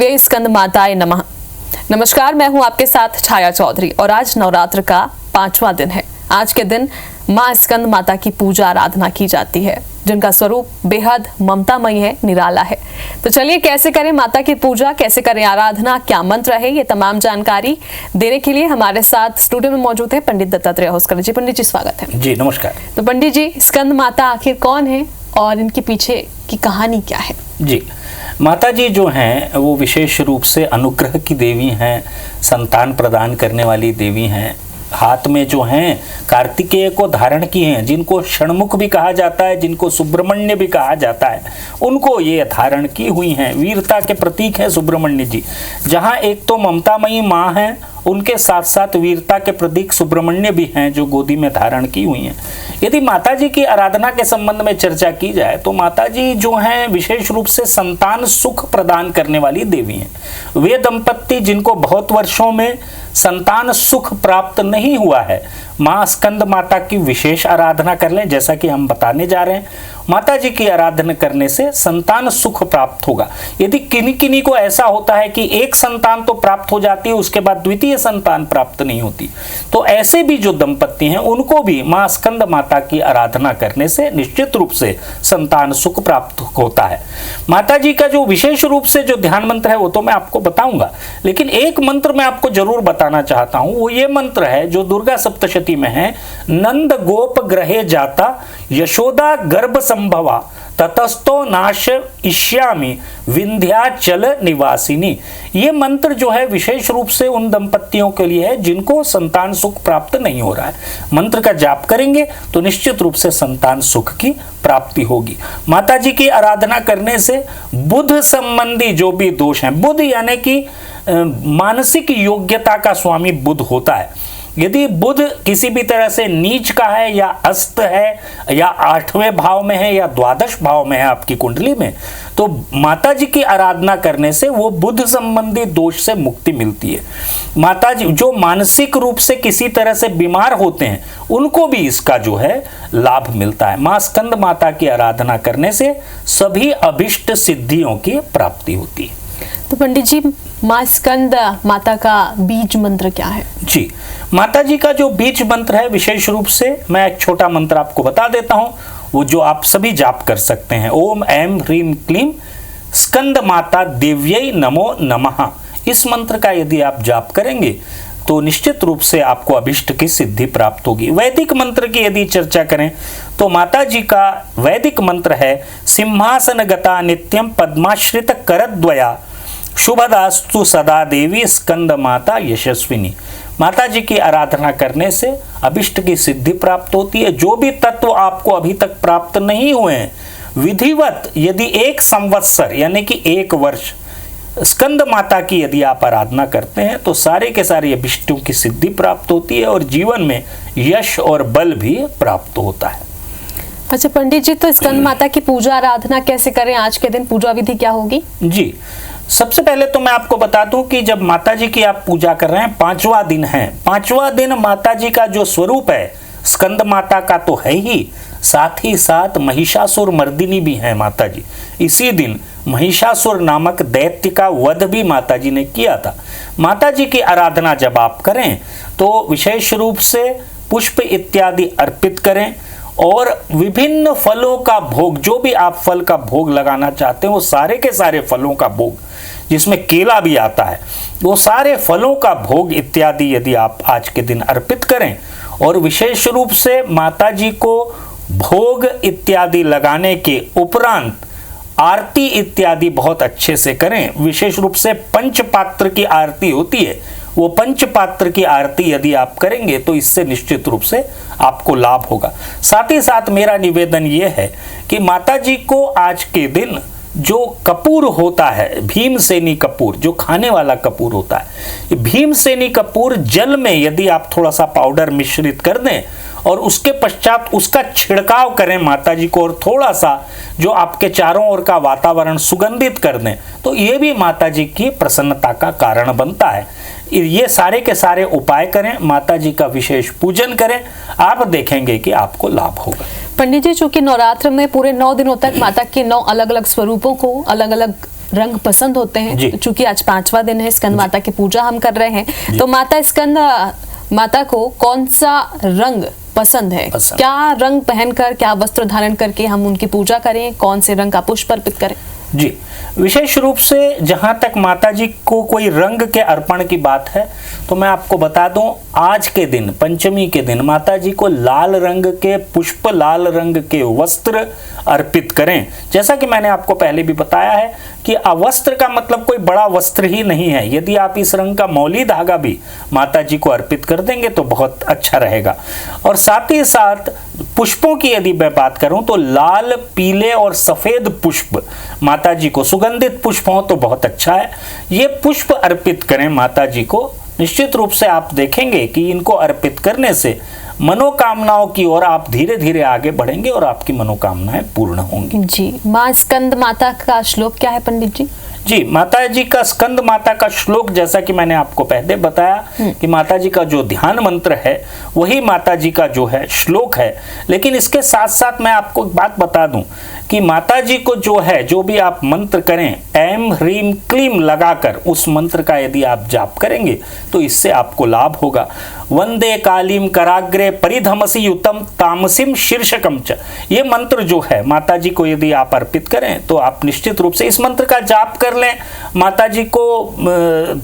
दिव्य स्कंद माताए नमः। नमस्कार, मैं हूं आपके साथ छाया चौधरी और आज नवरात्र का 5वां दिन है। आज के दिन मां स्कंद माता की पूजा आराधना की जाती है, जिनका स्वरूप बेहद ममतामयी है, निराला है। तो चलिए कैसे करें माता की पूजा, कैसे करें आराधना, क्या मंत्र है, ये तमाम जानकारी देने के लिए हमारे साथ स्टूडियो में मौजूद है पंडित दत्तात्रेय होसकर जी। पंडित जी स्वागत है। जी नमस्कार। तो पंडित जी, स्कंद माता आखिर कौन है और इनके पीछे की कहानी क्या है? जी, माता जी जो हैं वो विशेष रूप से अनुग्रह की देवी हैं, संतान प्रदान करने वाली देवी हैं। हाथ में जो हैं कार्तिकेय को धारण किए हैं, जिनको षणमुख भी कहा जाता है, जिनको सुब्रमण्य भी कहा जाता है, उनको ये धारण की हुई हैं। वीरता के प्रतीक हैं सुब्रमण्य जी। जहाँ एक तो ममतामयी माँ है, उनके साथ साथ वीरता के प्रतीक सुब्रमण्य भी हैं जो गोदी में धारण की हुई हैं। यदि माता जी की आराधना के संबंध में चर्चा की जाए तो माता जी जो हैं विशेष रूप से संतान सुख प्रदान करने वाली देवी हैं। वे दंपत्ति जिनको बहुत वर्षों में संतान सुख प्राप्त नहीं हुआ है, माँ स्कंद माता की विशेष आराधना कर लें। जैसा कि हम बताने जा रहे हैं, माता जी की आराधना करने से संतान सुख प्राप्त होगा। यदि किन्हीं किन्हीं को ऐसा होता है कि एक संतान तो प्राप्त हो जाती है, उसके बाद द्वितीय संतान प्राप्त नहीं होती, तो ऐसे भी जो दंपत्ति हैं उनको भी माँ स्कंद माता की आराधना करने से निश्चित रूप से संतान सुख प्राप्त होता है। माता जी का जो विशेष रूप से जो ध्यान मंत्र है वो तो मैं आपको बताऊंगा, लेकिन एक मंत्र मैं आपको जरूर बताना चाहता हूं। वो ये मंत्र है जो दुर्गा सप्तशती में है। नंद गोप ग्रहे जाता यशोदा गर्भ संभवा ततस्तो नाश इष्यामि विंध्याचल निवासिनी। ये मंत्र जो है विशेष रूप से उन दंपत्तियों के लिए है जिनको संतान सुख प्राप्त नहीं हो रहा है। मंत्र का जाप करेंगे तो निश्चित रूप से संतान सुख की प्राप्ति होगी। माता जी की आराधना करने से बुध संबंधी जो भी दोष हैं, बुध यानी कि मानसिक योग्यता का स्वामी बुध होता है। यदि बुध किसी भी तरह से नीच का है या अस्त है या 8वें भाव में है या द्वादश भाव में है आपकी कुंडली में, तो माता जी की आराधना करने से वो बुध संबंधी दोष से मुक्ति मिलती है। माता जी जो मानसिक रूप से किसी तरह से बीमार होते हैं उनको भी इसका जो है लाभ मिलता है। मां स्कंद माता की आराधना करने से सभी अभिष्ट सिद्धियों की प्राप्ति होती है। तो पंडित जी, मां स्कंद माता का बीज मंत्र क्या है? जी, माता जी का जो बीज मंत्र है विशेष रूप से मैं एक छोटा मंत्र आपको बता देता हूं, वो जो आप सभी जाप कर सकते हैं। ओम ऐं ह्रीं क्लीं स्कंद माता देव्यै नमो नमः। इस मंत्र का यदि आप जाप करेंगे तो निश्चित रूप से आपको अभिष्ट की सिद्धि प्राप्त होगी। वैदिक मंत्र की यदि चर्चा करें तो माता जी का वैदिक मंत्र है सिंहासन गता नित्यम पद्माश्रित करद्वया शुभदास्तु सदा देवी स्कंद माता यशस्विनी। माता जी की आराधना करने से अभिष्ट की सिद्धि प्राप्त होती है। जो भी तत्व आपको अभी तक प्राप्त नहीं हुए हैं, विधिवत यदि 1 संवत्सर यानी कि 1 वर्ष स्कंद माता की यदि आप आराधना करते हैं तो सारे के सारे अभिष्टों की सिद्धि प्राप्त होती है और जीवन में यश और बल भी प्राप्त होता है। अच्छा पंडित जी, तो स्कंद माता की पूजा आराधना कैसे करें? आज के दिन पूजा विधि क्या होगी? जी, सबसे पहले तो मैं आपको बता दूं कि जब माता जी की आप पूजा कर रहे हैं, 5वां दिन है। 5वां दिन माता जी का जो स्वरूप है स्कंद माता का तो है ही, साथ ही साथ महिषासुर मर्दिनी भी है माता जी। इसी दिन महिषासुर नामक दैत्य का वध भी माता जी ने किया था। माता जी की आराधना जब आप करें तो विशेष रूप से पुष्प इत्यादि अर्पित करें और विभिन्न फलों का भोग, जो भी आप फल का भोग लगाना चाहते हैं वो सारे के सारे फलों का भोग, जिसमें केला भी आता है, वो सारे फलों का भोग इत्यादि यदि आप आज के दिन अर्पित करें और विशेष रूप से माता जी को भोग इत्यादि लगाने के उपरांत आरती इत्यादि बहुत अच्छे से करें। विशेष रूप से पंचपात्र की आरती होती है, वो पंचपात्र की आरती यदि आप करेंगे तो इससे निश्चित रूप से आपको लाभ होगा। साथ ही साथ मेरा निवेदन ये है कि माता जी को आज के दिन जो कपूर होता है, भीमसेनी कपूर, जो खाने वाला कपूर होता है, भीमसेनी कपूर जल में यदि आप थोड़ा सा पाउडर मिश्रित कर दें और उसके पश्चात उसका छिड़काव करें माता जी को और थोड़ा सा जो आपके चारों ओर का वातावरण सुगंधित कर दें, तो ये भी माता जी की प्रसन्नता का कारण बनता है। ये सारे के सारे उपाय करें, माता जी का विशेष पूजन करें, आप देखेंगे कि आपको लाभ होगा। पंडित जी, चूंकि नवरात्र में पूरे 9 दिनों तक माता के 9 अलग अलग स्वरूपों को अलग अलग रंग पसंद होते हैं। जी। तो चूंकि आज 5वां दिन है, स्कंद माता की पूजा हम कर रहे हैं, तो माता स्कंद माता को कौन सा रंग पसंद है? क्या रंग पहनकर, क्या वस्त्र धारण करके हम उनकी पूजा करें? कौन से रंग का पुष्प अर्पित करें? जी, विशेष रूप से जहाँ तक माता जी को कोई रंग के अर्पण की बात है, तो मैं आपको बता दूं, आज के दिन, पंचमी के दिन, माता जी को लाल रंग के पुष्प, लाल रंग के वस्त्र अर्पित करें। जैसा कि मैंने आपको पहले भी बताया है कि वस्त्र का मतलब कोई बड़ा वस्त्र ही नहीं है। यदि आप इस रंग का मौली धागा भी माता जी को अर्पित कर देंगे तो बहुत अच्छा रहेगा। और साथ ही साथ पुष्पों की यदि मैं बात करूं तो लाल, पीले और सफेद पुष्प माता जी को, सुगंधित पुष्प हो तो बहुत अच्छा है। ये पुष्प अर्पित करें माता जी को। निश्चित रूप से आप देखेंगे कि इनको अर्पित करने से मनोकामनाओं की ओर आप धीरे धीरे आगे बढ़ेंगे और आपकी मनोकामनाएं पूर्ण होंगी। जी, माँ स्कंद माता का श्लोक क्या है पंडित जी? जी, माता जी का, स्कंद माता का श्लोक, जैसा कि मैंने आपको पहले बताया कि माता जी का जो ध्यान मंत्र है वही माता जी का जो है श्लोक है। लेकिन इसके साथ साथ मैं आपको एक बात बता दूं कि माता जी को जो है, जो भी आप मंत्र करें, ऐम ह्रीम क्लीम लगाकर उस मंत्र का यदि आप जाप करेंगे तो इससे आपको लाभ होगा। वंदे कालीम कराग्रे परिधमसी युतम तामसिम शीर्षकम च, ये मंत्र जो है माता जी को यदि आप अर्पित करें तो आप निश्चित रूप से इस मंत्र का जाप कर लें। माता जी को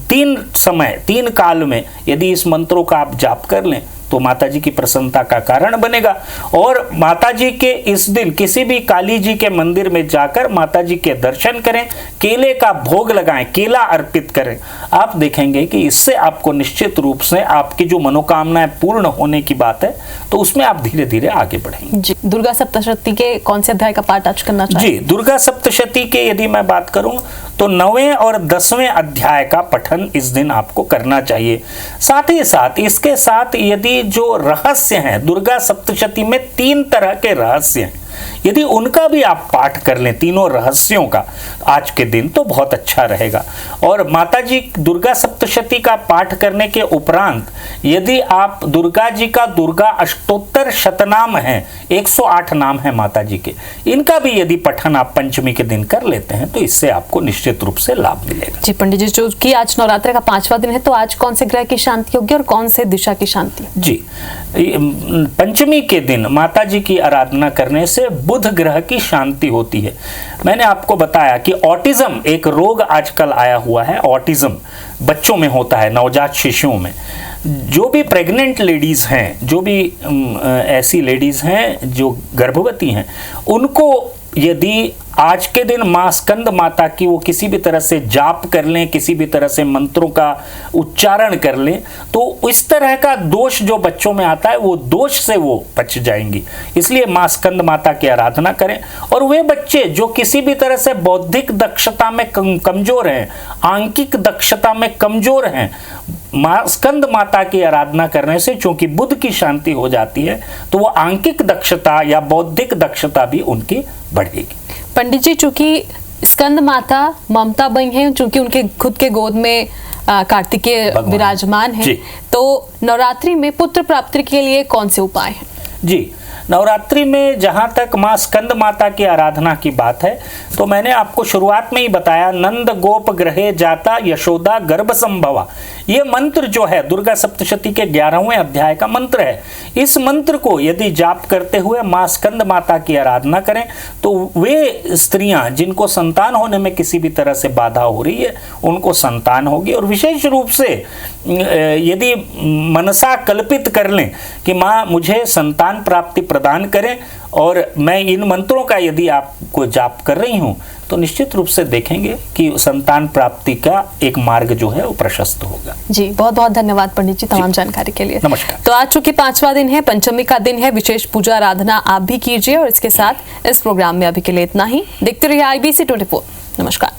3 काल में यदि इस मंत्रों का आप जाप कर लें तो माता जी की प्रसन्नता का कारण बनेगा। और माता जी के इस दिन किसी भी काली जी के मंदिर में जाकर माता जी के दर्शन करें, केले का भोग लगाएं, केला अर्पित करें। आप देखेंगे कि इससे आपको निश्चित रूप से आपकी जो मनोकामनाएं पूर्ण होने की बात है तो उसमें आप धीरे धीरे आगे बढ़ेंगे। जी, दुर्गा सप्तशती के कौन से अध्याय का पाठ आज करना चाहिए? जी, दुर्गा सप्तशती के यदि मैं बात करूं तो 9वें और 10वें अध्याय का पठन इस दिन आपको करना चाहिए। साथ ही साथ इसके साथ यदि जो रहस्य हैं, दुर्गा सप्तशती में 3 तरह के रहस्य हैं, यदि उनका भी आप पाठ कर लें, तीनों रहस्यों का आज के दिन, तो बहुत अच्छा रहेगा। और माता जी दुर्गा सप्तशती का पाठ करने के उपरांत यदि आप दुर्गा जी का दुर्गा अष्टोत्तर शतनाम है, 108 नाम है माता जी के, इनका भी यदि पठन आप पंचमी के दिन कर लेते हैं तो इससे आपको निश्चित रूप से लाभ मिलेगा। जी पंडित जी, जो कि आज नवरात्र का 5वां दिन है, तो आज कौन से ग्रह की शांति होगी और कौन से दिशा की शांति? जी, पंचमी के दिन माता जी की आराधना करने से बुध ग्रह की शांति होती है। मैंने आपको बताया कि ऑटिज्म एक रोग आजकल आया हुआ है। ऑटिज्म बच्चों में होता है, नवजात शिशुओं में। जो भी प्रेग्नेंट लेडीज हैं, जो भी ऐसी लेडीज हैं जो गर्भवती हैं, उनको यदि आज के दिन मां स्कंद माता की वो किसी भी तरह से जाप कर लें, किसी भी तरह से मंत्रों का उच्चारण कर लें, तो इस तरह का दोष जो बच्चों में आता है वो दोष से वो बच जाएंगी। इसलिए मां स्कंद माता की आराधना करें। और वे बच्चे जो किसी भी तरह से बौद्धिक दक्षता में कमजोर हैं, आंकिक दक्षता में कमजोर हैं, मां स्कंद माता की आराधना करने से चूंकि बुध की शांति हो जाती है तो वो आंकिक दक्षता या बौद्धिक दक्षता भी उनकी बढ़ेगी। पंडित जी, चूंकि स्कंद माता ममता बई हैं, चूंकि उनके खुद के गोद में कार्तिकेय विराजमान है, तो नवरात्रि में पुत्र प्राप्ति के लिए कौन से उपाय हैं? जी, नवरात्रि में जहाँ तक माँ स्कंद माता की आराधना की बात है तो मैंने आपको शुरुआत में ही बताया, नंद गोप ग्रहे जाता यशोदा गर्भ संभवा, ये मंत्र जो है दुर्गा सप्तशती के 11वें अध्याय का मंत्र है। इस मंत्र को यदि जाप करते हुए माँ स्कंद माता की आराधना करें तो वे स्त्रियां जिनको संतान होने में किसी भी तरह से बाधा हो रही है उनको संतान होगी। और विशेष रूप से यदि मनसा कल्पित कर लें कि माँ मुझे संतान प्राप्ति प्रदान करें और मैं इन मंत्रों का यदि आपको जाप कर रही हूं तो निश्चित रूप से देखेंगे कि संतान प्राप्ति का एक मार्ग जो है वो प्रशस्त होगा। जी, बहुत बहुत धन्यवाद पंडित जी तमाम जानकारी के लिए। नमस्कार। तो आज चूंकि 5वां दिन है, पंचमी का दिन है, विशेष पूजा आराधना आप भी कीजिए। और इसके साथ इस प्रोग्राम में अभी के लिए इतना ही। देखते रहिए IBC 24। नमस्कार।